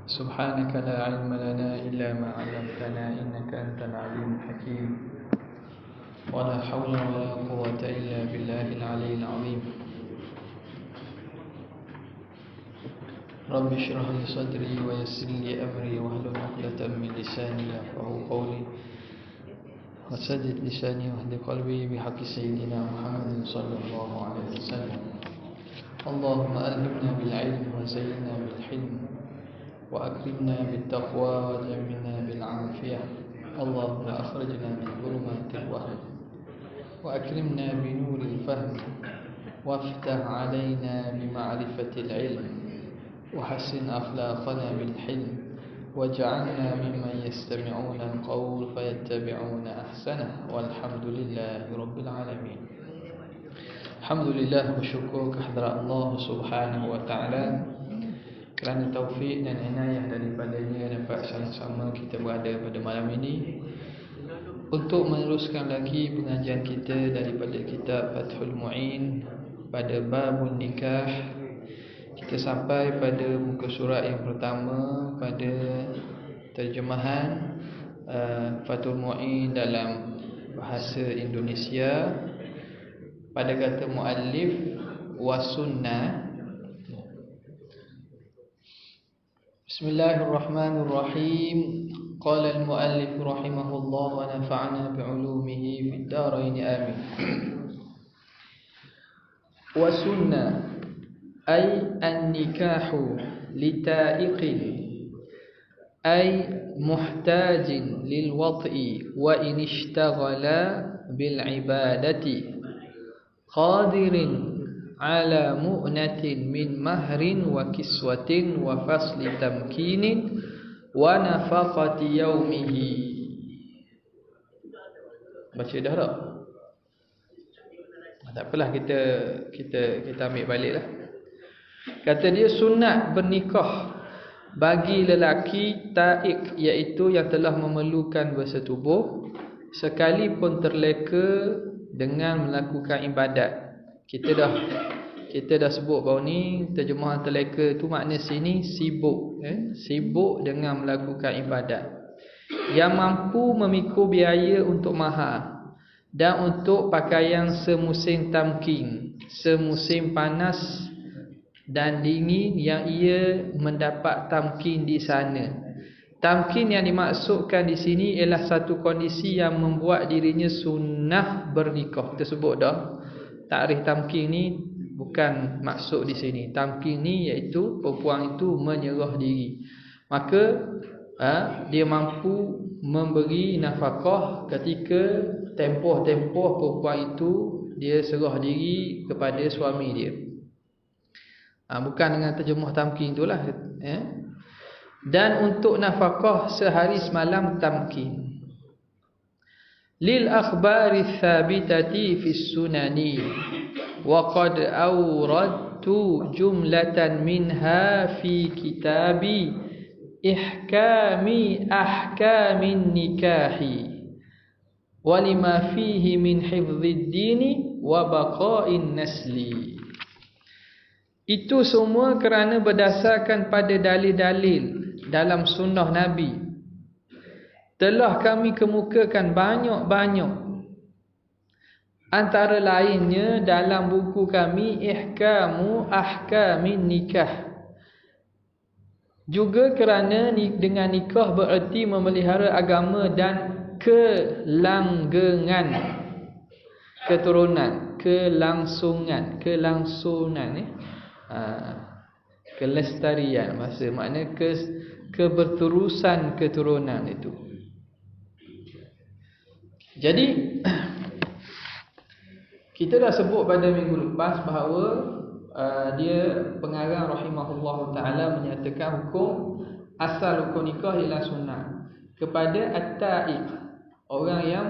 سبحانك لا علم لنا إلا ما علمتنا إنك أنت العليم الحكيم ولا حول ولا قوة إلا بالله العلي العظيم رب اشرح لي صدري ويسر لي أمري واحلل عقدة من لساني يفقهوا قولي وسدد لساني واهد قلبي بحق سيدنا محمد صلى الله عليه وسلم اللهم ألهمنا بالعلم وزينا بالحلم وأكرمنا بالتقوى وجملنا بالعافية اللهم أخرجنا من ظلمات الوهم وأكرمنا بنور الفهم وافتح علينا بمعرفة العلم وحسن أخلاقنا بالحلم واجعلنا ممن يستمعون القول فيتبعون أحسنه والحمد لله رب العالمين. Alhamdulillah, bersyukur kehadrat Allah Subhanahu wa taala kerana taufik dan inayah daripadanya dapat sama-sama kita berada pada malam ini untuk meneruskan lagi pengajian kita daripada kitab Fathul Mu'in pada babun nikah. Kita sampai pada muka surat yang pertama pada terjemahan Fathul Mu'in dalam bahasa Indonesia pada kata muallif wasunnah. Bismillahirrahmanirrahim. Qala al-muallif rahimahullah wa nafa'ana bi'ulumihi fid darain amin. Wasunnah ay an-nikahu lita'iqin ay muhtajin lil wat'i wa in ishtaghala bil ibadati qadirin ala mu'natin min mahrin wa kiswatin wa fasli tamkinin wa nafaqati yaumihi. Baca dah tak? Tak apalah, kita ambil baliklah. Kata dia, sunat bernikah bagi lelaki ta'iq, iaitu yang telah memerlukan bersetubuh sekalipun terleka dengan melakukan ibadat. Kita dah sebut bahawa ni terjemahan terleka tu makna sini sibuk, sibuk dengan melakukan ibadat, yang mampu memikul biaya untuk mahar dan untuk pakaian semusim tamkin, semusim panas dan dingin yang ia mendapat tamkin di sana. Tamkin yang dimaksudkan di sini ialah satu kondisi yang membuat dirinya sunnah bernikah. Kita sebut dah, takrif tamkin ni bukan maksud di sini. Tamkin ni iaitu perempuan itu menyerah diri. Maka dia mampu memberi nafkah ketika tempoh-tempoh perempuan itu dia serah diri kepada suami dia. Bukan dengan terjemah tamkin itulah, dan untuk nafkah sehari semalam tamkin. Lil akhbari thabitati fis sunani wa qad awradtu jumlatan minha fi kitabi ihkami ahkamin nikahi wa lima fihi min hifdzid dini wa baqa'in nasli. Itu semua kerana berdasarkan pada dalil-dalil dalam sunnah Nabi telah kami kemukakan banyak-banyak, antara lainnya dalam buku kami Ihkamu Ahkamin Nikah. Juga kerana dengan nikah bererti memelihara agama dan kelanggengan keturunan, kelangsungan kelestarian, makna keberterusan keturunan itu. Jadi kita dah sebut pada minggu lepas bahawa dia pengarang rahimahullah taala menyatakan hukum asal hukum nikah ialah sunnah kepada at-ta'iq, orang yang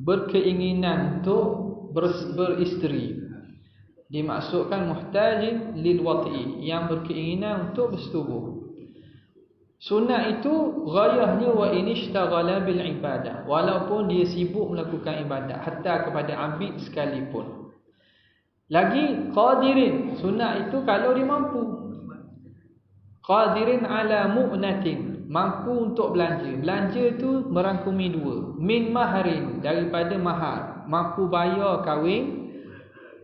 berkeinginan untuk beristeri. Dimaksudkan muhtajin lil wat'i, yang berkeinginan untuk bersetubuh. Sunnah itu ghayahnya wa inishtaghala bil ibadah, walaupun dia sibuk melakukan ibadat, hatta kepada abid sekalipun. Lagi qadirin, sunnah itu kalau dia mampu. qadirin ala mu'natin, mampu untuk belanja. Belanja tu merangkumi dua. Min maharin, daripada mahar, mampu bayar kahwin.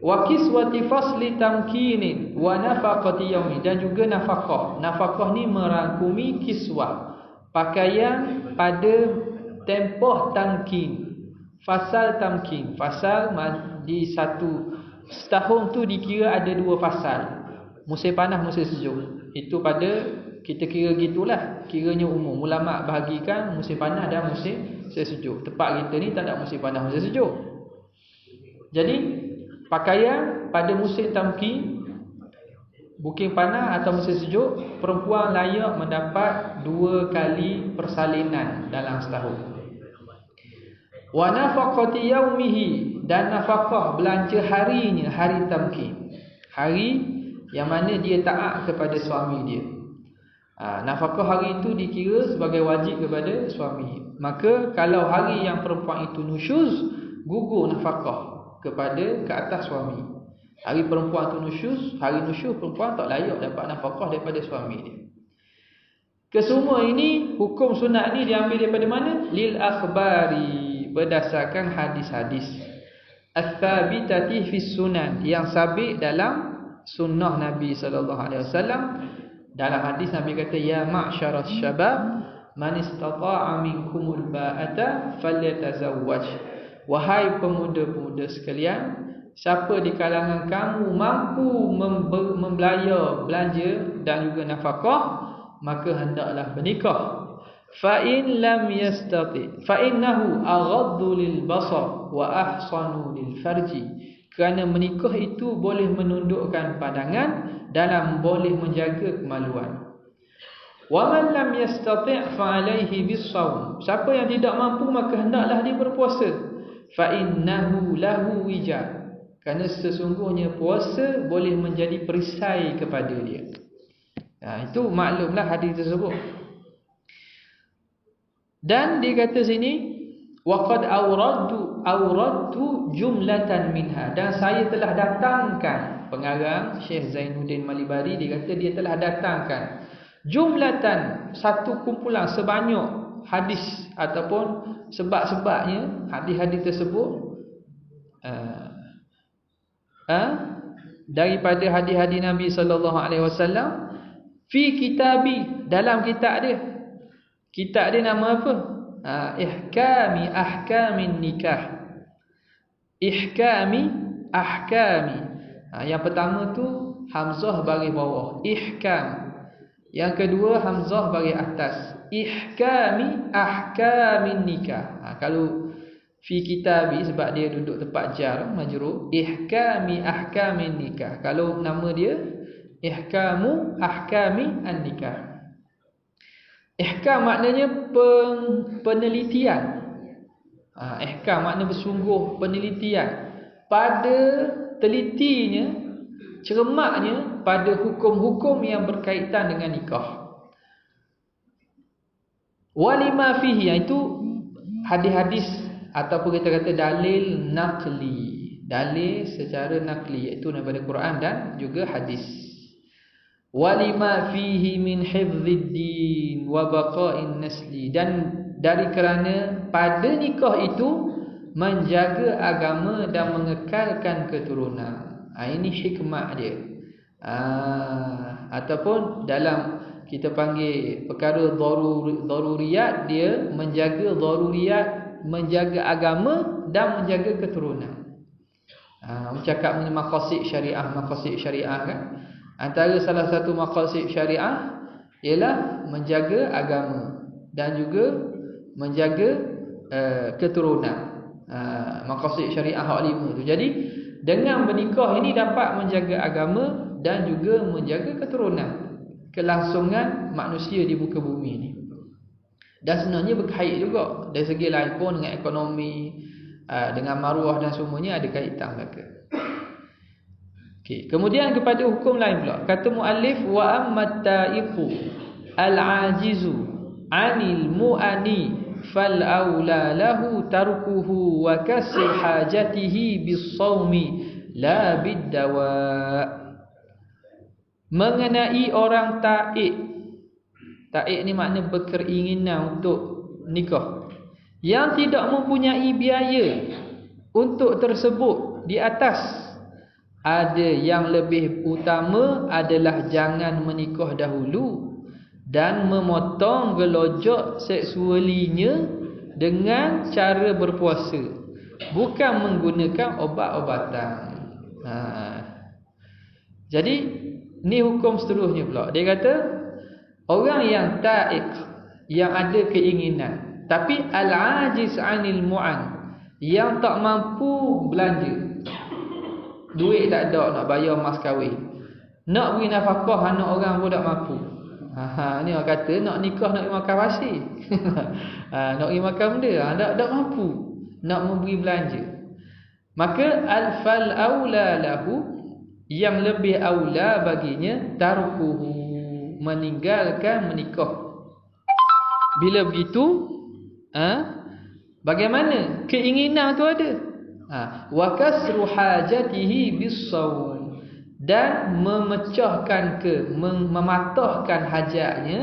Wa kiswati fasli tamkinin wa nafaqati yaumi, dan juga nafkah. Nafkah ni merangkumi kiswah, pakaian pada tempoh tamkin. Fasal tamkin, fasal di satu setahun tu dikira ada dua fasal, musim panas, musim sejuk. Itu pada kita kira gitulah, kiranya umum. Ulama bahagikan musim panas dan musim sejuk. Tempat kita ni tak ada musim panas, musim sejuk. Jadi pakaian pada musim tamkin, musim panas atau musim sejuk, perempuan layak mendapat 2 kali persalinan dalam setahun. Wa nafaqati yaumihi, dan nafkah belanja harinya, hari tamkin, hari yang mana dia taat kepada suami dia. Nafkah hari itu dikira sebagai wajib kepada suami. Maka kalau hari yang perempuan itu nusyuz, gugur nafkah ke atas suami. Hari perempuan tu nusyuz, hari nusyuz perempuan tak layak dapat nafkah daripada suami dia. Kesemua ini, hukum sunat ni diambil daripada mana? Lil akhbari, berdasarkan hadis-hadis ats-tsabitati fis sunan, yang sabit dalam sunnah Nabi sallallahu alaihi wasallam. Dalam hadis Nabi kata, ya ma'syaras syabab man istata'a minkumul ba'ata falyatazawwaj. Wahai pemuda-pemuda sekalian, siapa di kalangan kamu mampu membelanja, belanja dan juga nafkah, maka hendaklah bernikah. Fa in lam yastati fa innahu aghaddu lil basar wa ahsanu lil farji. Kerana menikah itu boleh menundukkan pandangan dan boleh menjaga kemaluan. Wa man lam yastati' fa alaihi bis-shaum. Siapa yang tidak mampu maka hendaklah dia berpuasa. Fa innahu lahu wija. Kerana sesungguhnya puasa boleh menjadi perisai kepada dia. Itu maklumlah hadis tersebut. Dan dia kata sini, waqad awradtu jumlatan minha, dan saya telah datangkan, pengarang Syekh Zainuddin Malibari, dia kata dia telah datangkan jumlatan, satu kumpulan, sebanyak hadis ataupun sebab-sebabnya hadis-hadis tersebut daripada hadis-hadis Nabi sallallahu alaihi wasallam fi kitabi, dalam kitab dia. Kitab dia nama apa? Ihkami ahkamin nikah. Ihkami ahkami. Yang pertama tu hamzah baris bawah, ihkam. Yang kedua hamzah baris atas, ihkami ahkamin nikah. Kalau fi kitabi sebab dia duduk tempat jar majrur, ihkami ahkamin nikah. Kalau nama dia ihkamu ahkami an-nikah. Ihkam maknanya penelitian. Ihkam makna bersungguh, penelitian. Pada telitinya, cermatnya pada hukum-hukum yang berkaitan dengan nikah. Walima fihi, itu hadis-hadis ataupun kita kata dalil naqli, dalil secara naqli, iaitu daripada Quran dan juga hadis. Walima fihi min hifdzid din wa baqa'in nasli, dan dari kerana pada nikah itu menjaga agama dan mengekalkan keturunan. Ini hikmah dia. Ataupun dalam kita panggil perkara daruriyat, dia menjaga daruriyat, menjaga agama dan menjaga keturunan. Bercakap mengenai maqasid syariah kan. Antara salah satu maqasid syariah ialah menjaga agama dan juga menjaga keturunan. Maqasid syariah hak 5 tu. Jadi dengan bernikah ini dapat menjaga agama dan juga menjaga keturunan, kelangsungan manusia di muka bumi ini. Dan sebenarnya berkait juga dari segi lain pun dengan ekonomi, dengan maruah dan semuanya ada kaitan mereka. Kemudian kepada hukum lain pula, kata muallif, wa ammat taiqu al-ajizu 'anil mu'ani fal aula lahu tarkuhu wa kasri hajatihi bis-shaumi la bid-dawa. Mengenai orang taib Taik ni makna berkeinginan untuk nikah. Yang tidak mempunyai biaya untuk tersebut di atas, ada yang lebih utama adalah jangan menikah dahulu dan memotong gelojok seksualinya dengan cara berpuasa, bukan menggunakan obat-obatan. Jadi ni hukum seterusnya pula. Dia kata orang yang taik, yang ada keinginan, tapi al-ajiz 'anil mu'an, yang tak mampu belanja, duit tak ada nak bayar mas kahwin, nak beri nafkah anak orang pun tak mampu. Ni orang kata nak nikah nak pergi makan pasir. Nak pergi makan benda, tak mampu nak memberi belanja. Maka al-fal aula lahu, yang lebih aula baginya tarkuhu, meninggalkan menikah. Bila begitu, bagaimana? Keinginan tu ada. Wa kasru hajatihi bis-shaum, dan memecahkan mematahkan hajatnya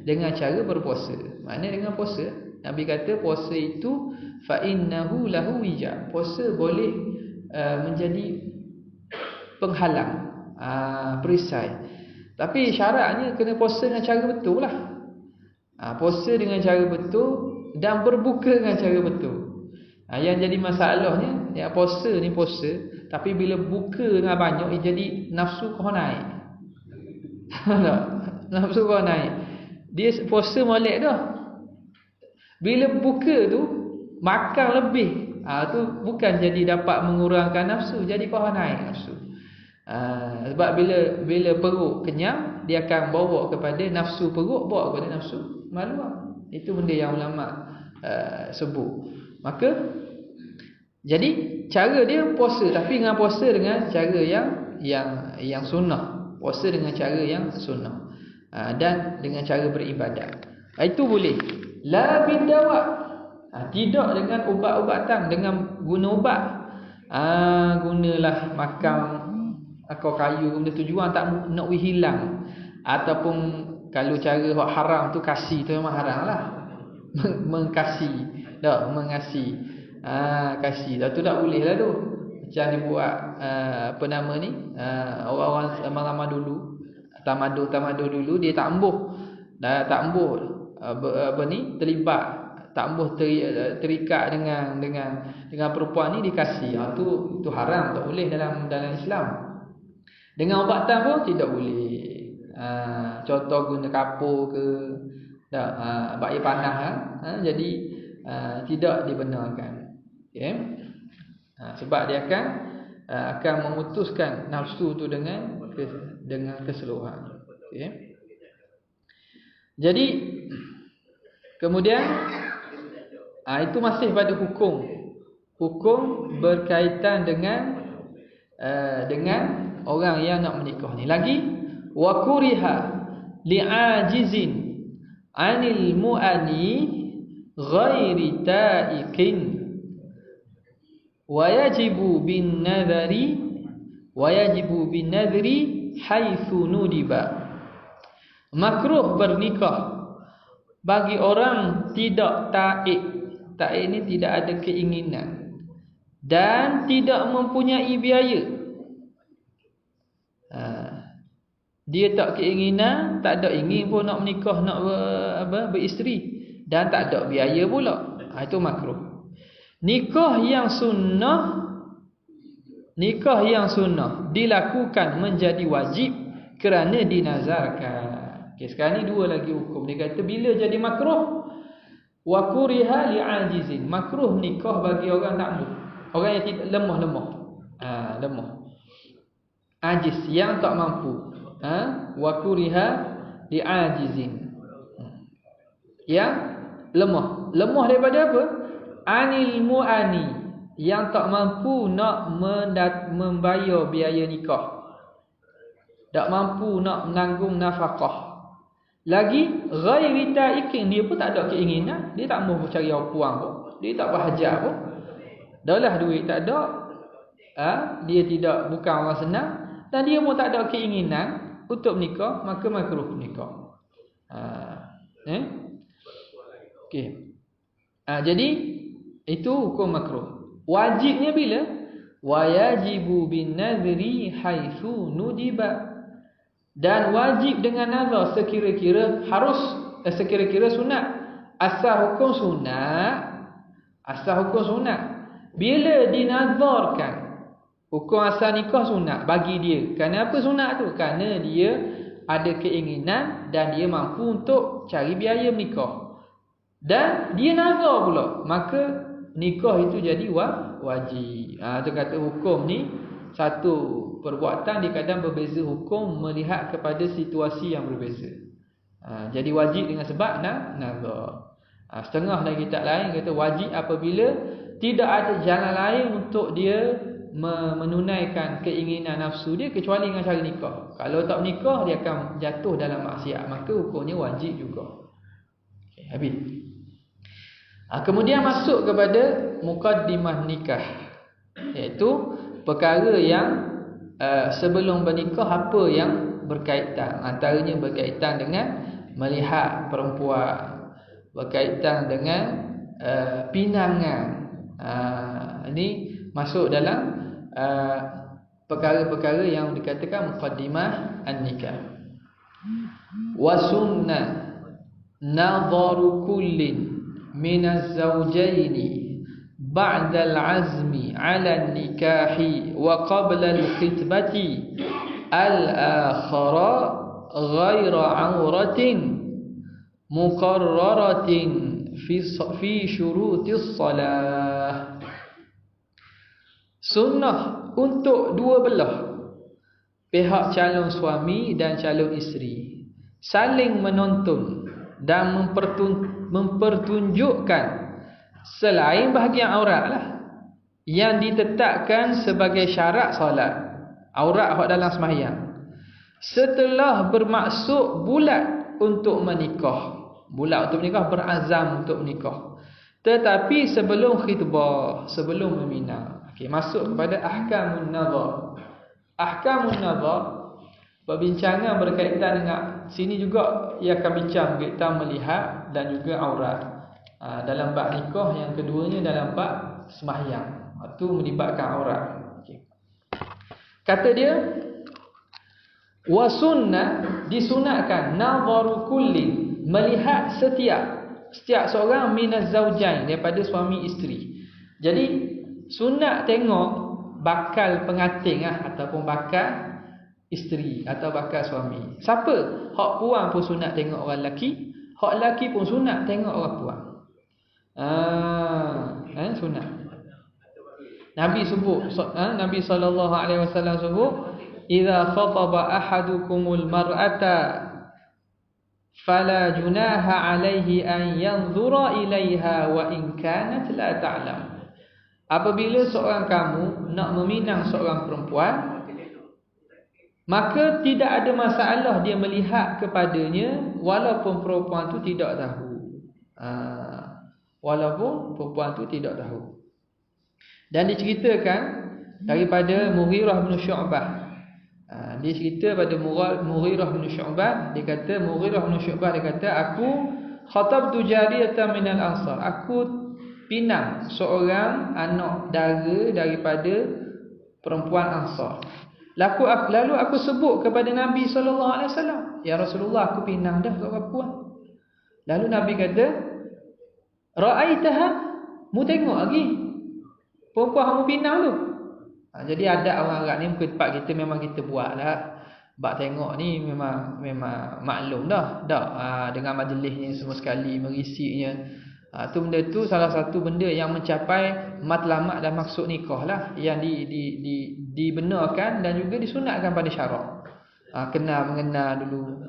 dengan cara berpuasa. Maknanya dengan puasa. Nabi kata puasa itu fa innahu lahu wija. Puasa boleh menjadi penghalang, perisai. Tapi syaratnya kena puasa dengan cara betul lah. Puasa dengan cara betul dan berbuka dengan cara betul. Yang jadi masalahnya, ya puasa ni puasa, tapi bila buka dengan banyak, jadi nafsu kau naik. Nafsu kau naik. Dia puasa molek dah. Bila buka tu makan lebih, tu bukan jadi dapat mengurangkan nafsu, jadi kau naik nafsu. Sebab bila perut kenyang, dia akan bawa kepada nafsu perut, bawa kepada nafsu maluah. Itu benda yang ulama sebut. Maka jadi cara dia puasa, tapi dengan puasa dengan cara yang sunnah. Puasa dengan cara yang sunnah, dan dengan cara beribadat. Itu boleh. La bidawa, tidak dengan ubat-ubatan, dengan guna ubat. Gunalah makan akar kayu, benda tujuan tak nak hilang. Ataupun kalau cara haram tu kasih, tu memang haram lah. Mengkasih, tak mengasihi. Kasih tu tak boleh lah tu. Macam dibuat apa nama ni, orang-orang lama-lama dulu, tamadun dulu, dia tak embuh. Tak embuh terlibat, tak embuh terikat dengan perempuan ni, dikasih. Tu haram, tak boleh dalam Islam. Dengan ubatan pun tidak boleh. Contoh guna kapur ke, tak, bak air panas, jadi tidak dibenarkan. Okay. Sebab dia akan memutuskan nafsu tu dengan keseluruhan. Okay. Jadi kemudian itu masih pada hukum berkaitan dengan orang yang nak menikah ni. Lagi wa kuriha li'ajizin 'anil mu'ani ghairi ta'ikin wa yajibu bin nadhri haitsu nudiba. Makruh bernikah bagi orang tidak taik. Taik ni tidak ada keinginan dan tidak mempunyai biaya. Dia tak keinginan, tak ada ingin pun nak menikah, nak beristeri, dan tak ada biaya pula. Itu makruh. Nikah yang sunnah dilakukan menjadi wajib kerana dinazarkan. Okay, sekarang ni dua lagi hukum. Dia kata bila jadi makruh, wa kuriha li'ajizin. Makruh nikah bagi orang tak mampu, orang yang tidak lemah. Ajiz, yang tak mampu. Wa kuriha li'ajizin, yang lemah. Lemah daripada apa? Anil mu'ani, yang tak mampu nak membayar biaya nikah, tak mampu nak menanggung nafkah. Lagi ghairi ta'ikin, dia pun tak ada keinginan, dia tak mahu cari puang pun, dia tak berhajat pun, dah lah duit tak ada, dia bukan orang senang, dan dia pun tak ada keinginan untuk menikah, maka makruh nikah. Okey. Jadi itu hukum makruh. Wajibnya bila? Wayajibu bin nadhri haitsu nudiba. Dan wajib dengan nazar sekira-kira harus, sekira-kira sunat. Asal hukum sunat. Bila dinazarkan, hukum asal nikah sunat bagi dia. Kenapa sunat tu? Kerana dia ada keinginan dan dia mampu untuk cari biaya menikah. Dan dia nazar pula, maka nikah itu jadi wajib. Itu kata hukum ni satu perbuatan dikadang berbeza hukum melihat kepada situasi yang berbeza. Jadi wajib dengan sebab nazar. Setengah lagi kitab lain kata wajib apabila tidak ada jalan lain untuk dia menunaikan keinginan nafsu dia kecuali dengan cara nikah. Kalau tak menikah dia akan jatuh dalam maksiat, maka hukumnya wajib juga. Okay, habis. Kemudian masuk kepada muqaddimah nikah, iaitu perkara yang sebelum bernikah apa yang berkaitan. Antaranya berkaitan dengan melihat perempuan, berkaitan dengan pinangan. Ini masuk dalam perkara-perkara yang dikatakan muqaddimah an-nikah. Wa sunnah nadharu kullin minaz zawjaini ba'da al-'azmi 'ala an-nikahi wa qabla al-khitbati al-akhara ghayra 'awratin muqarraratin fi syurutis salah. Sunnah untuk dua belah pihak calon suami dan calon isteri saling menonton dan mempertunjukkan selain bahagian aurat lah yang ditetapkan sebagai syarat solat, aurat dalam sembahyang, setelah bermaksud bulat untuk menikah. Bulat untuk menikah, berazam untuk menikah, tetapi sebelum khitbah, sebelum meminang. Okey, masuk kepada ahkamun nazar. Ahkamun nazar, perbincangan berkaitan dengan sini juga ia akan bincang berkaitan melihat dan juga aurat. Dalam bab nikah, yang keduanya dalam bab sembahyang, itu melibatkan aurat. Okay. Kata dia wa sunnah, disunatkan nazaru kullin, melihat setiap seorang minaz zaujain, daripada suami isteri. Jadi sunat tengok bakal pengantin ataupun bakal isteri atau bakal suami. Siapa? Hak puan pun sunat tengok orang lelaki, hak lelaki pun sunat tengok orang puan. Sunat. Nabi sebut, Nabi SAW sebut, idza khataba ahadukumul mar'ata fala junaha alaihi an yanzura ilaiha wa in kanat la ta'lam. Apabila seorang kamu nak meminang seorang perempuan, maka tidak ada masalah dia melihat kepadanya walaupun perempuan itu tidak tahu. Walaupun perempuan itu tidak tahu. Dan diceritakan daripada Mughirah bin Syu'bah. Dia cerita pada Mughirah bin Syu'bah, dia kata aku khatabtu jariyatan minal ansar, aku pinang seorang anak dara daripada perempuan Ansar. Lalu aku sebut kepada Nabi SAW, ya Rasulullah, aku pinang dah seorang perempuan. Lalu Nabi kata, ra'aitaha, mu tengok lagi perempuan kamu pinang tu. Jadi ada orang Arab ni, mungkin tempat kita memang kita buat lah. Bak tengok ni memang maklum dah. Dengan majlis ni semua sekali merisinya. Tu benda tu salah satu benda yang mencapai matlamat dan maksud nikah lah, yang dibenarkan dan juga disunatkan pada syarak. Kenal mengenal dulu.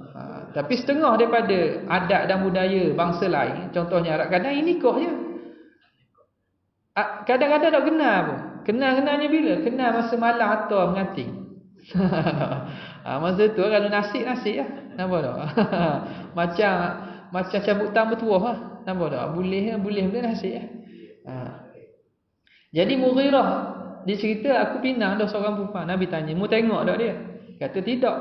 Tapi setengah daripada adat dan budaya bangsa lain, contohnya Arab, kadang ini nikah je. Kadang-kadang tak kenal pun. Kenalnya bila? Kenal masa malam atau menganting. Masa tu kalau nasib lah. Nampak tak? Macam cabut tam bertuah lah. Nampak tak? Boleh nasib lah. Jadi Mughirah, dia cerita, aku pinang dah seorang perempuan. Nabi tanya, mu tengok tak dia? Kata tidak.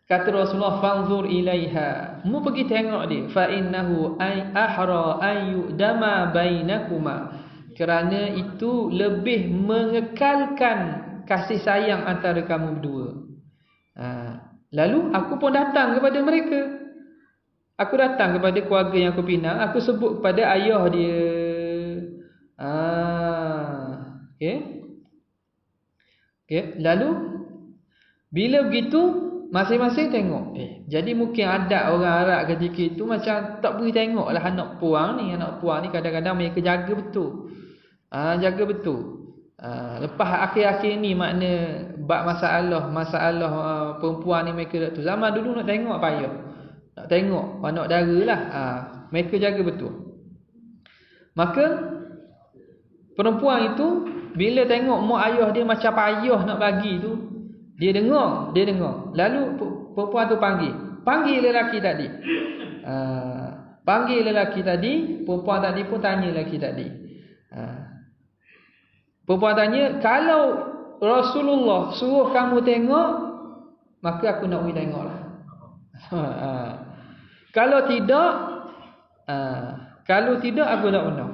Kata Rasulullah, fanzur ilaiha, mu pergi tengok dia, fa innahu ahra ayyudama bainakuma, kerana itu lebih mengekalkan kasih sayang antara kamu berdua. Lalu aku pun datang kepada mereka. Aku datang kepada keluarga yang aku pinang, aku sebut kepada ayah dia. Okey. Lalu bila begitu, masing-masing tengok. Jadi mungkin adat orang Arab ketika itu macam tak boleh tengoklah anak puang ni. Anak puang ni kadang-kadang mereka jaga betul. Jaga betul. Lepas akhir-akhir ni makna bab masalah perempuan ni mereka tu. Zaman dulu nak tengok payah. Nak tengok anak dara lah. Mereka jaga betul. Maka perempuan itu bila tengok mak ayah dia macam payah nak bagi tu, dia dengar. Lalu perempuan tu panggil lelaki tadi. Panggil lelaki tadi, perempuan tadi pun tanya lelaki tadi. Perempuan tanya, kalau Rasulullah suruh kamu tengok, maka aku nak pergi tengoklah. Kalau tidak aku tak pernah.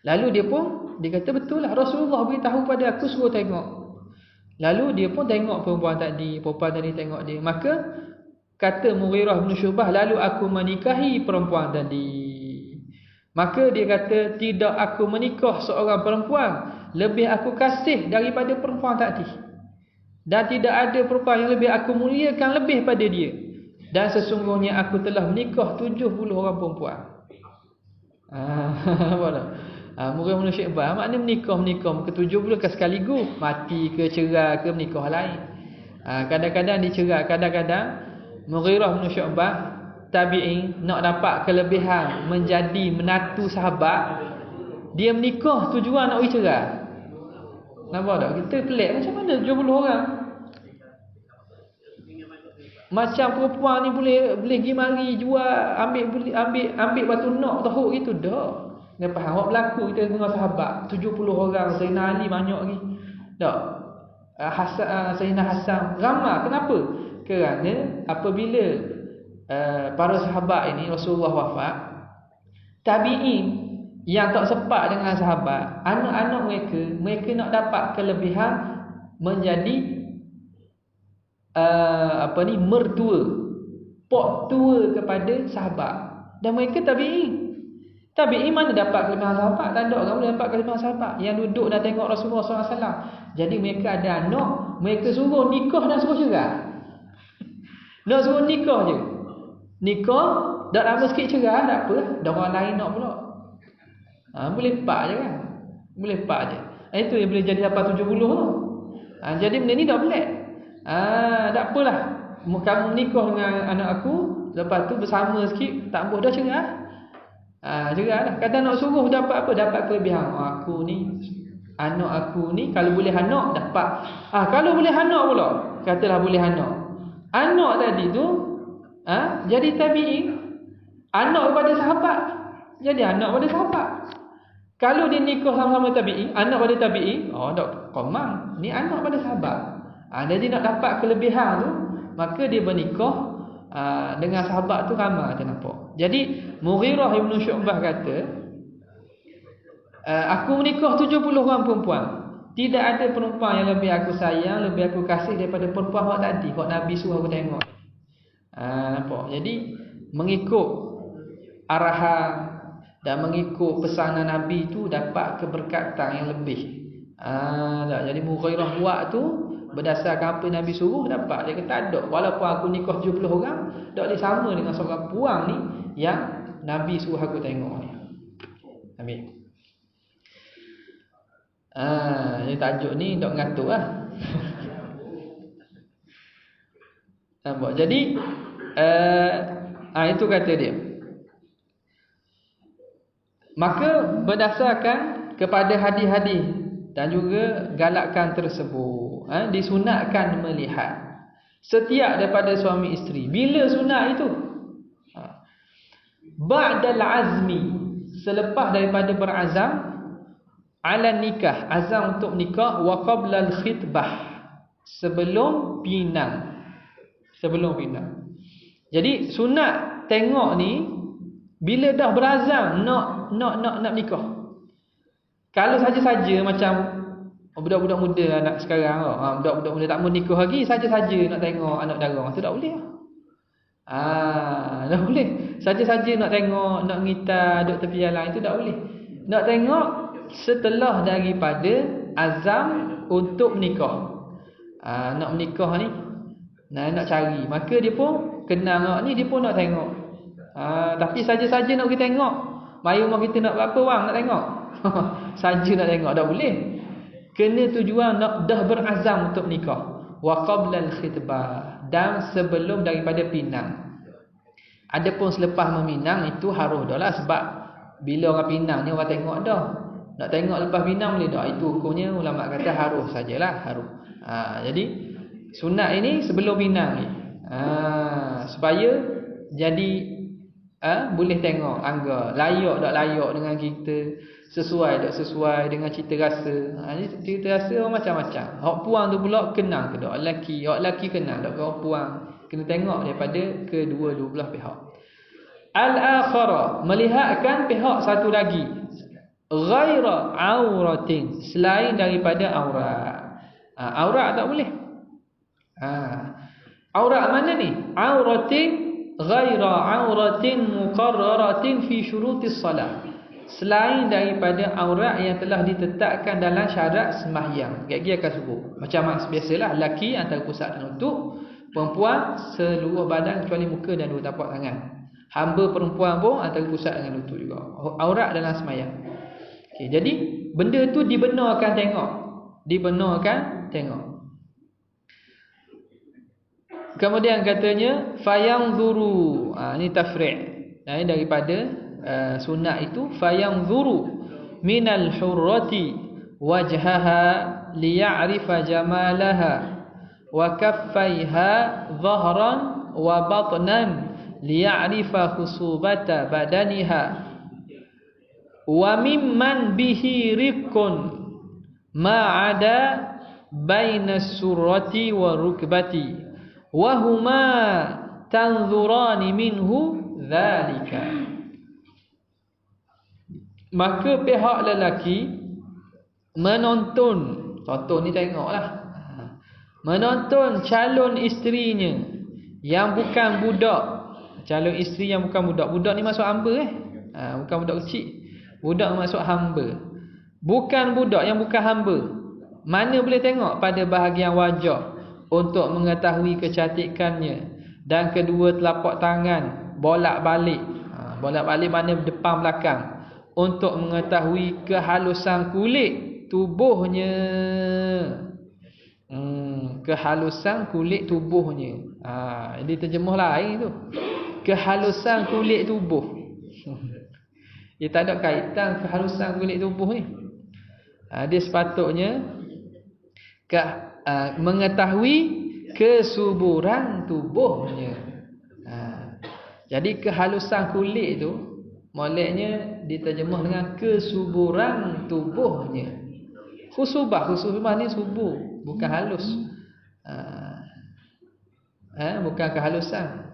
Lalu dia kata betul lah, Rasulullah beritahu pada aku suruh tengok. Lalu dia pun tengok perempuan tadi tengok dia. Maka kata Mughirah bin Syu'bah, lalu aku menikahi perempuan tadi. Maka dia kata, tidak aku menikah seorang perempuan lebih aku kasih daripada perempuan tadi. Dan tidak ada perempuan yang lebih aku muliakan lebih pada dia. Dan sesungguhnya aku telah menikah 70 orang perempuan. Apa dah? Mughirah bin Syu'bah maknanya menikah ke 70 ke sekaligus, mati ke cerai ke menikah lain. Kadang-kadang dicerai, kadang-kadang Mughirah bin Syu'bah tabi'in nak dapat kelebihan menjadi menatu sahabat, dia menikah tujuan nak pergi cerai. Nampak tak? Kita pelik macam mana 70 orang. Macam perempuan ni boleh pergi mari jual, ambil batu nak tahuk gitu dah. Dia faham awak berlaku kita dengan sahabat 70 orang, Sayyidina Ali banyak lagi. Tak. Sayyidina Hasan ramai. Kenapa? Kerana apabila para sahabat ini Rasulullah wafat, tabi'in yang tak sepak dengan sahabat, anak-anak mereka nak dapat kelebihan menjadi mertua, pok tua kepada sahabat. Dan mereka tabi'in mana dapat kelebihan sahabat? Tak ada orang boleh dapat kelebihan sahabat yang duduk dan tengok Rasulullah SAW. Jadi mereka ada anak, mereka suruh nikah dan suruh cerai. Nak suruh nikah je, nikah dah lama sikit cerai, tak apa, dah orang lain nak pula. Boleh pak je kan, boleh pak je. Itu yang boleh jadi dapat 70 tu. Jadi benda ni dah pelik. Tak apalah, kamu menikah dengan anak aku, lepas tu bersama sikit, tak boleh dah cerai. Cerai lah. Kata nak suruh dapat apa? Dapat kelebihan. Anak aku ni kalau boleh anak dapat. Kalau boleh anak pula, katalah boleh anak. Anak tadi tu jadi tabi'in, anak kepada sahabat, jadi anak pada sahabat. Kalau dia nikah sama-sama tabi'in, anak pada tabi'in, tak komang, ni anak pada sahabat. Jadi nak dapat kelebihan tu, maka dia bernikah dengan sahabat tu ramai, kita nampak. Jadi Mughirah bin Syu'bah kata, aku menikah 70 orang perempuan, tidak ada perempuan yang lebih aku sayang, lebih aku kasih daripada perempuan hak tadi, hak Nabi suruh aku tengok. Nampak? Jadi mengikut arahan dan mengikut pesanan Nabi tu dapat keberkatan yang lebih. Jadi Mughirah buat tu berdasarkan apa Nabi suruh dapat. Dia kata ada, walaupun aku nikah 70 orang, tak boleh sama dengan seorang puang ni yang Nabi suruh aku tengok ni. Amin. Ini tajuk ni tak ngatur lah. Nampak? Jadi itu kata dia. Maka berdasarkan kepada hadis-hadis dan juga galakkan tersebut, disunatkan melihat setiap daripada suami isteri. Bila sunat itu? Ba'dal azmi, selepas daripada berazam, ala nikah, azam untuk nikah, wa qablal khitbah, sebelum pinang. Sebelum pinang. Jadi sunat tengok ni bila dah berazam nak nikah. Kalau saja-saja macam budak-budak muda anak sekarang budak-budak muda tak mau nikah lagi, saja-saja nak tengok anak dara, tu tak boleh. Tak boleh. Saja-saja nak tengok, nak ngitar duduk tepi jalan, itu tak boleh. Nak tengok setelah daripada azam untuk menikah. Nak menikah ni, nak cari, maka dia pun kenal orang ni, dia pun nak tengok. Tapi saja-saja nak pergi tengok, mari rumah kita nak berapa wang nak tengok. Saja nak tengok, tak boleh. Kena tujuan nak dah berazam untuk nikah. Wa qabla al-khitbah, dan sebelum daripada pinang. Adapun selepas meminang itu harus dah lah, sebab bila orang pinang ni orang tengok dah. Nak tengok lepas pinang boleh tak? Itu hukumnya ulama kata harus sajalah, harus. Jadi sunat ini sebelum pinang ni. Supaya jadi boleh tengok angga layak tak layak dengan kita, sesuai tak sesuai dengan cita rasa. Cita rasa orang macam-macam. Hak puang tu pula kenal ke tak lelaki, hak lelaki kenal tak orang puang. Kena tengok daripada kedua-dua belah pihak. Al-akhara, melihatkan pihak satu lagi, ghaira auratin, selain daripada aurat. Aurat tak boleh. Aurat mana ni? Auratin ghaira auratin muqarraratin fi syurutis salat, selain daripada aurat yang telah ditetapkan dalam syarat sembahyang. Gigi akan sebut macam biasalah, lelaki antara pusat dan lutut, perempuan seluruh badan kecuali muka dan dua tapak tangan. Hamba perempuan pun antara pusat dengan lutut juga. Aurat dalam sembahyang. Jadi benda tu dibenarkan tengok. Dibenarkan tengok. Kemudian katanya fayanzuru. Ini tafri'. Ini daripada sunat itu, fayanzuru minal hurrati wajhaha liya'rifa jamalaha wa kaffaiha dhahran wa batnan liya'rifa khusubata badaniha wa mimman bihi riqqun ma'ada baina surrati wa rukbati wa huma tanzurani minhu dhalika. Maka pihak lelaki menonton, tonton ni tengoklah, menonton calon isterinya yang bukan budak. Calon isteri yang bukan budak. Budak ni masuk hamba bukan budak kecil. Budak masuk hamba. Bukan budak yang bukan hamba. Mana boleh tengok? Pada bahagian wajah, untuk mengetahui kecantikannya, dan kedua telapak tangan bolak-balik. Bolak-balik mana depan belakang, untuk mengetahui kehalusan kulit tubuhnya. Kehalusan kulit tubuhnya. Jadi terjemuh lain tu. Kehalusan kulit tubuh. Dia tak ada kaitan kehalusan kulit tubuh ni. Dia sepatutnya mengetahui kesuburan tubuhnya. Jadi kehalusan kulit tu moleknya diterjemah dengan kesuburan tubuhnya. Khusubah ni subur, bukan halus. Bukan kehalusan.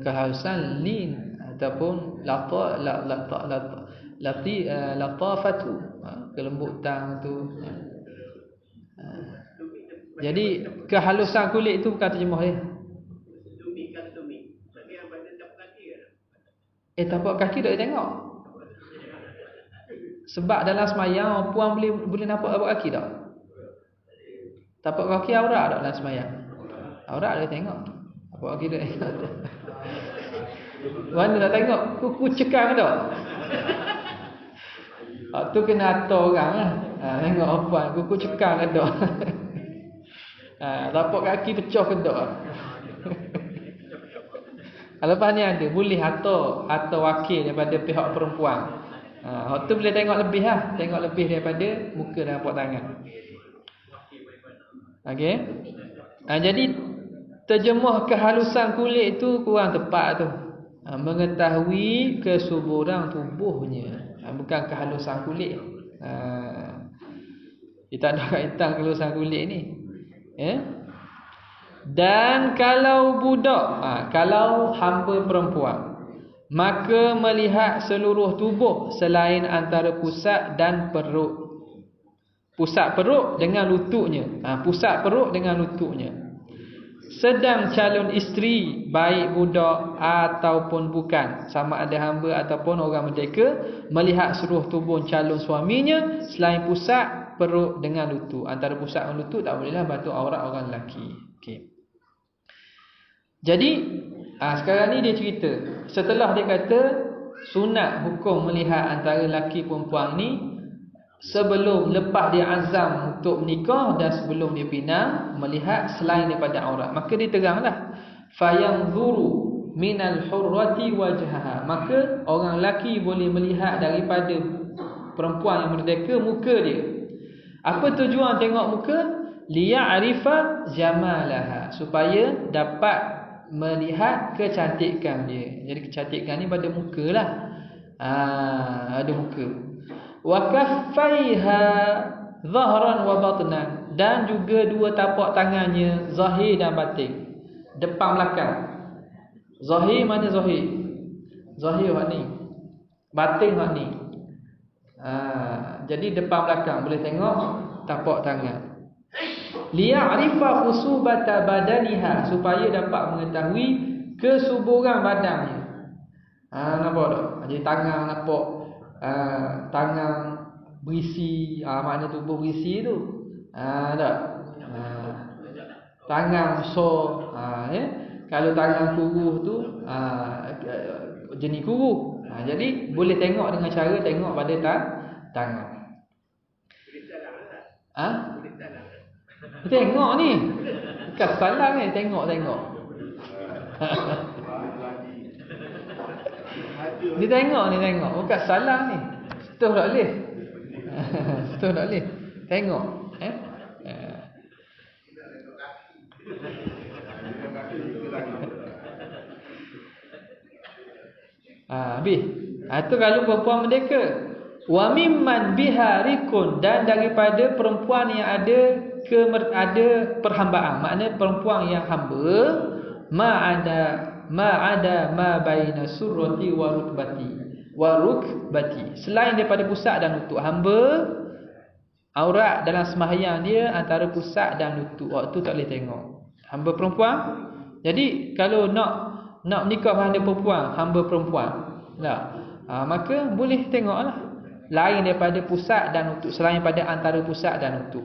Kehalusan lin ataupun latafatu, kelembutan tu. Jadi kehalusan kulit itu bukan terjemah dia. Tapak kaki tak tengok. Sebab dalam semayang puan boleh nampak tapak kaki tak? Tapak kaki aurat tak dalam semayang? Aurat dia tengok. Tapak kaki dia tengok. Mana nak tengok? Kuku cekang tak? Tu kena atur orang lah. Tengok puan kuku cekang ke tak? Tapak kaki pecah ke tak? Lepas ni ada boleh atur wakil daripada pihak perempuan. Tu boleh tengok lebih lah. Tengok lebih daripada muka dan tapak tangan. Okey. Jadi terjemuh kehalusan kulit tu kurang tepat tu. Mengetahui kesuburan tubuhnya, bukan kehalusan kulit. Dia tak ada kaitan kelulusan kulit ni. Dan kalau budak, kalau hamba perempuan, maka melihat seluruh tubuh selain antara pusat dan perut. Pusat perut dengan lututnya. Pusat perut dengan lututnya. Sedang calon isteri, baik budak ataupun bukan, sama ada hamba ataupun orang merdeka, melihat seluruh tubuh calon suaminya selain pusat perut dengan lutut. Antara pusat dan lutut tak bolehlah batu aurat orang lelaki. Okey. Jadi sekarang ni dia cerita, setelah dia kata sunat hukum melihat antara lelaki perempuan ni sebelum lepas dia azam untuk menikah dan sebelum dia pinang, melihat selain daripada aurat, maka dia teranglah fayanzuru minal hurrati wajhaha, maka orang lelaki boleh melihat daripada perempuan yang merdeka muka dia. Apa tujuan tengok muka? Liya'rifa jamalaha, supaya dapat melihat kecantikan dia. Jadi kecantikan ni pada muka lah. Ada muka. Wa kaffaiha zahran wa batnan, dan juga dua tapak tangannya zahir dan batin, depan belakang. Zahir mana zahir? Zahir hak ni, batin hak ni. Jadi depan belakang boleh tengok tapak tangan. Liya'rifa khusubata badaniha, supaya dapat mengetahui kesuburan badannya. Nampak tak? Jadi tangan nampak, tangan berisi, makna tubuh berisi tu. Tak? Tangan besar, Kalau tangan kuruh tu jenis kuruh. Jadi boleh tengok dengan cara tengok pada tangan. Tengok ni, bukan salah ni, tengok. Ni tengok, bukan salah ni. Setuh tak boleh. Setuh tak boleh. Tengok. Habis. Itu kalau perempuan merdeka. Wa mimman biha rikun, dan daripada perempuan yang ada perhambaan, makna perempuan yang hamba, ma'ada ma baina surrati wa rukbati, selain daripada pusat dan lutut. Hamba aurat dalam sembahyang dia antara pusat dan lutut, waktu tak boleh tengok. Hamba perempuan. Jadi kalau nak nikah hamba perempuan lah, maka boleh tengoklah lain daripada pusat dan lutut, selain pada antara pusat dan lutut.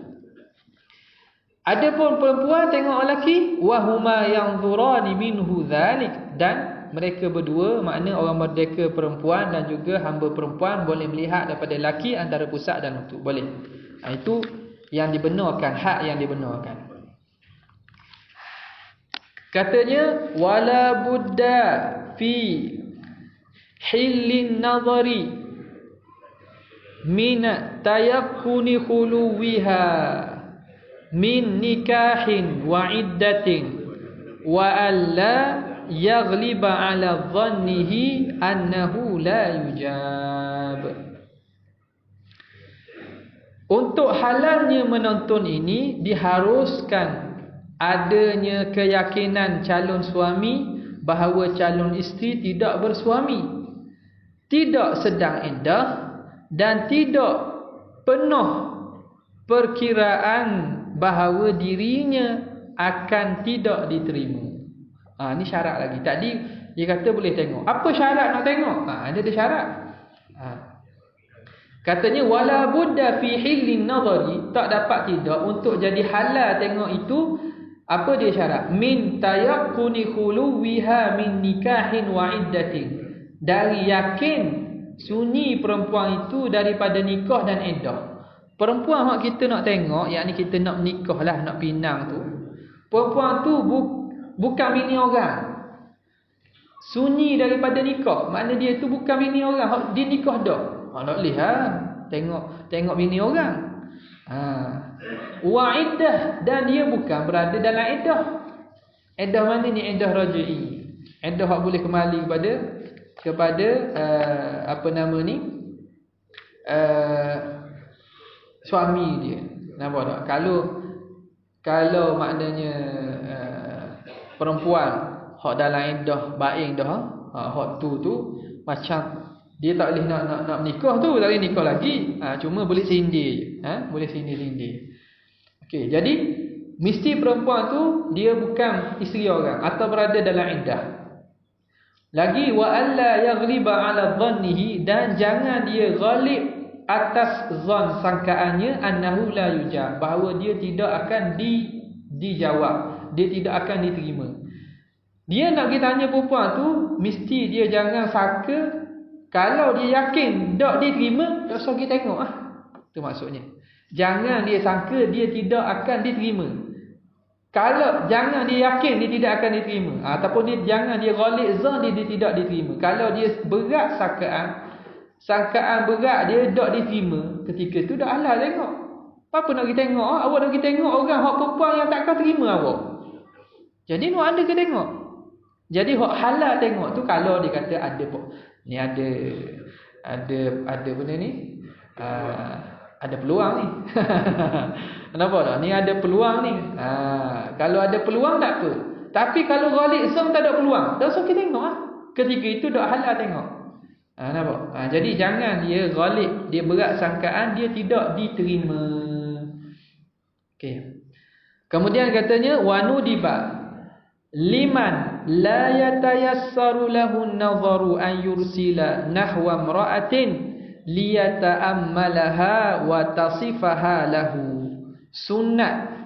Adapun perempuan tengok lelaki, wahuma yanzurani minhu dzalik, dan mereka berdua, makna orang merdeka perempuan dan juga hamba perempuan, boleh melihat daripada lelaki antara pusat dan lutut, boleh. Itu yang dibenarkan, hak yang dibenarkan. Katanya wala budda fi hillin nazari min tayakkuni khuluwiha min nikahin wa iddatin wa alla yaghliba ala dhannihi annahu la yujab. Untuk halalnya menonton ini diharuskan adanya keyakinan calon suami bahawa calon isteri tidak bersuami, tidak sedang iddah, dan tidak penuh perkiraan bahawa dirinya akan tidak diterima. Ni syarat lagi. Tadi dia kata boleh tengok. Apa syarat nak tengok? Ada syarat. Katanya wala budda fi hillin nadhari, tak dapat tidak untuk jadi halal tengok itu. Apa dia syarat? Min tayakkuni khuluwiha min nikahin wa iddatin, dari yakin sunyi perempuan itu daripada nikah dan iddah. Perempuan yang kita nak tengok, yakni kita nak menikah lah, nak pinang tu, perempuan tu bukan bini orang, sunyi daripada nikah, makna dia tu bukan bini orang, dia nikah dah. Tak boleh tengok bini orang. Wa iddah, dan dia bukan berada dalam iddah. Iddah mana ni? Iddah raj'i. Iddah hak boleh kembali kepada suami dia. Nampak tak? Kalau maknanya perempuan hak dalam iddah baing dah, hak tu macam dia tak boleh nak menikah tu, tak boleh nikah lagi. Cuma boleh sindir je. Boleh sindir-sindir. Okey, jadi mesti perempuan tu dia bukan isteri orang atau berada dalam iddah. Lagi wa alla yaghliba ala dhannihi, dan jangan dia ghalib atas zon sangkaannya annahu la yujab, bahawa dia tidak akan dijawab, dia tidak akan diterima. Dia nak pergi tanya perempuan tu, mesti dia jangan sangka kalau dia yakin tak diterima, tak usah kita tengok tu maksudnya. Jangan dia sangka dia tidak akan diterima. Kalau jangan dia yakin dia tidak akan diterima, ataupun jangan dia ghalib zon dia tidak diterima. Kalau dia berat sangkaan berat dia tak diterima, ketika tu dah halal tengok. Apa nak kita tengok? Awak nak kita tengok orang hak perempuan yang takkan terima awak. Jadi nak ada ke tengok? Jadi hak halal tengok tu kalau dia kata ada ni ada benda ni. Ada peluang ni. Nampak tak? Ni ada peluang ni. Kalau ada peluang tak apa. Tapi kalau ghalib zon tak ada peluang, tak usah kita tengok ketika itu dah halal tengok. Nampak? Jadi jangan dia ghalib, dia berat sangkaan, dia tidak diterima. Okey. Kemudian katanya wanudiba liman la yatayassaru lahu an-nadharu an yursila nahwa imra'atin liyata'ammalaha wa tasifaha lahu. Sunnah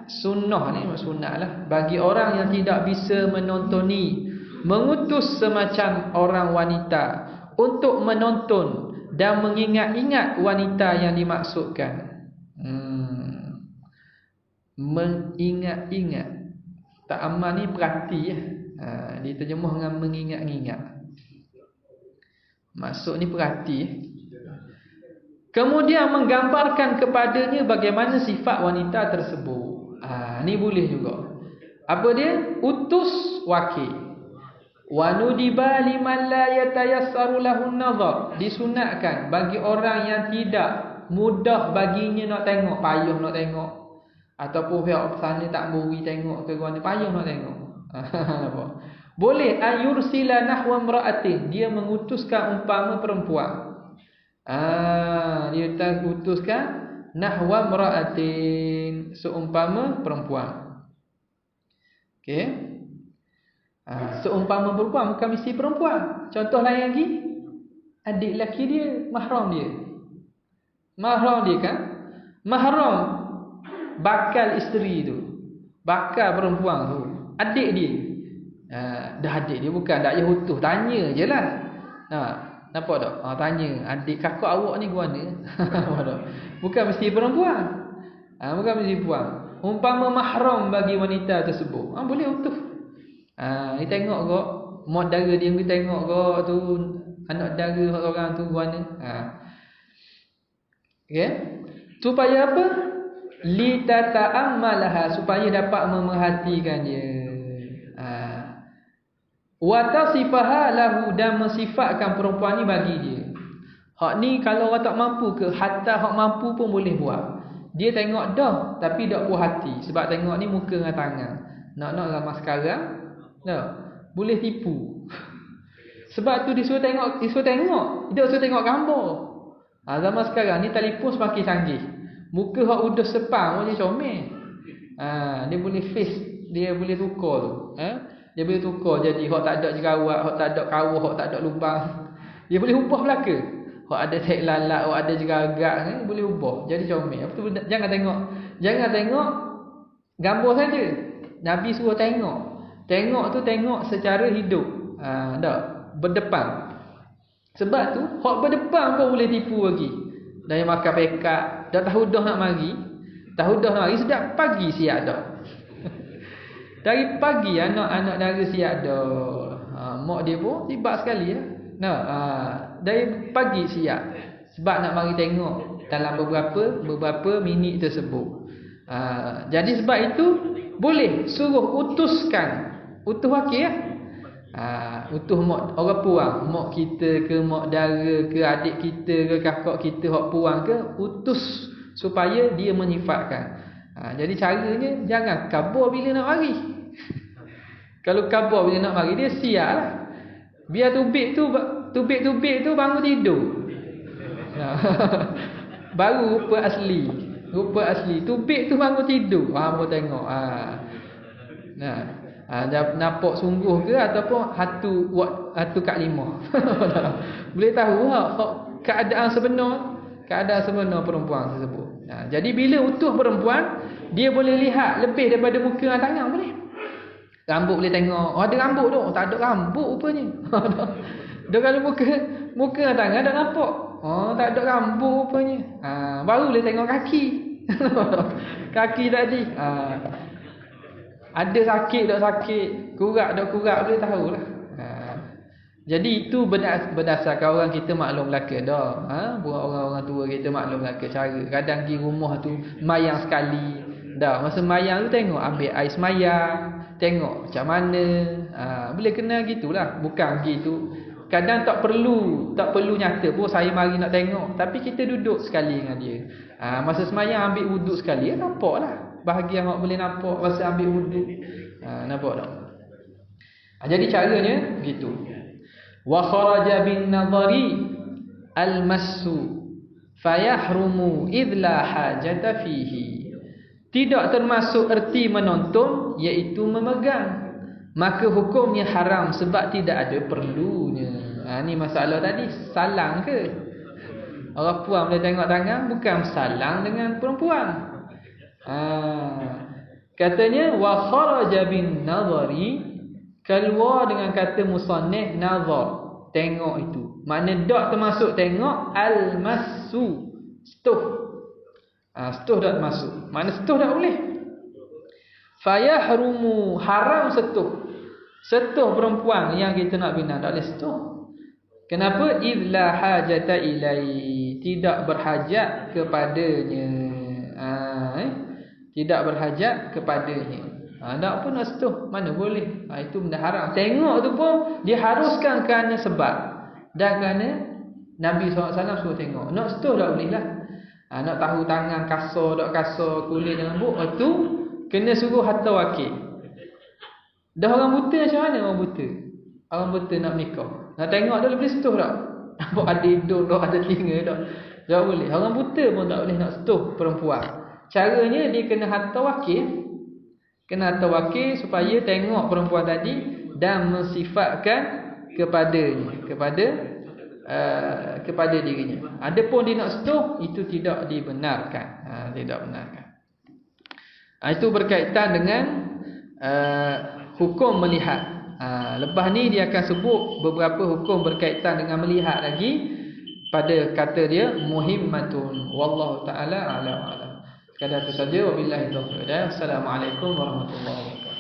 ni sunnah lah bagi orang yang tidak bisa menontoni, mengutus semacam orang wanita untuk menonton dan mengingat-ingat wanita yang dimaksudkan. Mengingat-ingat, ta'ammal ni perhati diterjemah dengan mengingat-ingat. Maksud ni perhati. Kemudian menggambarkan kepadanya bagaimana sifat wanita tersebut. Ni boleh juga. Apa dia? Utus wakil. Wa nudiba liman la yatayassaru lahu an-nazar. Disunatkan bagi orang yang tidak mudah baginya nak tengok, payah nak tengok. Ataupun pihak sana tak beri tengok ke mana, payah nak tengok. Boleh ayursila nahwa imra'atin, dia mengutuskan umpama perempuan. Dia tak utuskan nahwa imra'atin, seumpama perempuan. Okey. Seumpama perempuan bukan mesti perempuan. Contoh lain lagi, adik lelaki dia, mahram dia. Mahram dia kan? Mahram bakal isteri tu, bakal perempuan tu, adik dia. Dah adik dia bukan, tak payah utuh, tanya je lah. Nampak tak? Tanya, adik kakak awak ni ke mana? Bukan mesti perempuan. Bukan mesti perempuan. Umpama mahram bagi wanita tersebut, boleh utuh. Ni tengok kok, mak dara dia pergi tengok kok tu, anak dara orang tu ke mana. Okay? Supaya apa? Litata'ammalaha, supaya dapat memerhatikan dia. Wa tasifaha lahu, dan mensifatkan perempuan ni bagi dia. Hak ni kalau orang tak mampu ke, hatta hak mampu pun boleh buat. Dia tengok dah tapi tak puas hati, sebab tengok ni muka dengan tangan. Nak zaman sekarang boleh tipu. Sebab tu disuruh tengok, dia suruh tengok gambar. Zaman sekarang ni telefon semakin canggih. Muka hak udah sepang boleh comel. Dia boleh face, dia boleh tukar tu. Dia boleh tukar jadi hak tak ada jerawat, hak tak ada kawah, hak tak ada lubang. Dia boleh ubah belaka. Hak ada tek lalat, hak ada jeragak ni boleh ubah jadi comel. Apa tu, jangan tengok gambar saja. Nabi suruh tengok. Tengok tu tengok secara hidup. Tak berdepan. Sebab tu hak berdepan pun boleh tipu lagi. Dah makan pekak, dah tahu dah nak mari. Tahu dah nak mari sedap pagi siap dah. Dari pagi anak-anak dara siap dah. Mak dia pun tiba sekali dari pagi siap. Sebab nak mari tengok dalam beberapa minit tersebut. Jadi sebab itu boleh suruh utuskan, utuh wakil utuh mak orang puang, mak kita ke, mak dara ke, adik kita ke, kakak kita hak puang ke, utus supaya dia menyifatkan. Jadi caranya jangan kabur bila nak mari. Kalau kabur bila nak mari, dia sial lah. Biar tubik tu bangun tidur. Baru rupa asli. Tubik tu bangun tidur. Baru tengok. Nampak sungguh ke ataupun hatu kat lima. Boleh tahu keadaan sebenar perempuan tersebut. Jadi bila utuh perempuan, dia boleh lihat lebih daripada muka dan tangan boleh. Rambut boleh tengok, ada rambut tu, tak ada rambut rupanya. Dia kalau muka dan tangan tak nampak. Tak ada rambut rupanya. Baru boleh tengok kaki. Kaki tadi. Ada sakit tak sakit, kurat tak kurat, boleh tahulah. Jadi itu berdasarkan orang kita maklum belaka dah. Orang-orang tua kita maklum belaka cara. Kadang pergi rumah tu mayang sekali. Dah masa mayang tu tengok ambil air semayang, tengok macam mana. Boleh kenal gitulah. Bukan gitu. Kadang tak perlu nyata pun saya mari nak tengok, tapi kita duduk sekali dengan dia. Masa semayang ambil wuduk sekali, nampaklah. Bahagian awak boleh nampak masa ambil wuduk. Nampak tak? Jadi caranya gitu. Wa kharaja bin nadhari al-massu fayahrumu idh la hajata fihi. Tidak termasuk erti menonton, iaitu memegang, maka hukumnya haram sebab tidak ada perlunya. Ni masalah tadi, salang ke? Orang puan boleh tengok tangan, bukan salang dengan perempuan. Katanya wa kharaja bin nadhari, keluar dengan kata musannif nazar, tengok itu. Makna tak termasuk tengok, al-massu, setuh. Setuh tak termasuk. Makna setuh tak boleh. Fayahrumu, haram setuh. Setuh perempuan yang kita nak bina tak boleh setuh. Kenapa? Idla hajata ilai, tidak berhajat kepadanya. Tidak berhajat kepadanya. Tak pun nak setuh, mana boleh. Itu benda haram. Tengok tu pun diharuskan kerana sebab, dan kerana Nabi SAW suruh tengok. Nak setuh tak boleh lah. Nak tahu tangan kasar tak kasar, kulit dengan lembut, itu kena suruh hatta wakil. Dah orang buta macam mana orang buta? Orang buta nak nikah, nak tengok dia boleh setuh tak? Nampak ada hidung tak, ada telinga tak? Tak boleh. Orang buta pun tak boleh nak setuh perempuan. Caranya dia kena hatta wakil. Kena hatta wakil supaya tengok perempuan tadi dan mensifatkan kepadanya, kepada dirinya. Adapun dia nak setuh, itu tidak dibenarkan. Tidak benarkan. Itu berkaitan dengan hukum melihat. Lepas ni dia akan sebut beberapa hukum berkaitan dengan melihat lagi pada kata dia muhimmatun. Wallahu ta'ala a'lam. Sekadar itu saja. Wabillahi taufiq. Assalamualaikum warahmatullahi wabarakatuh.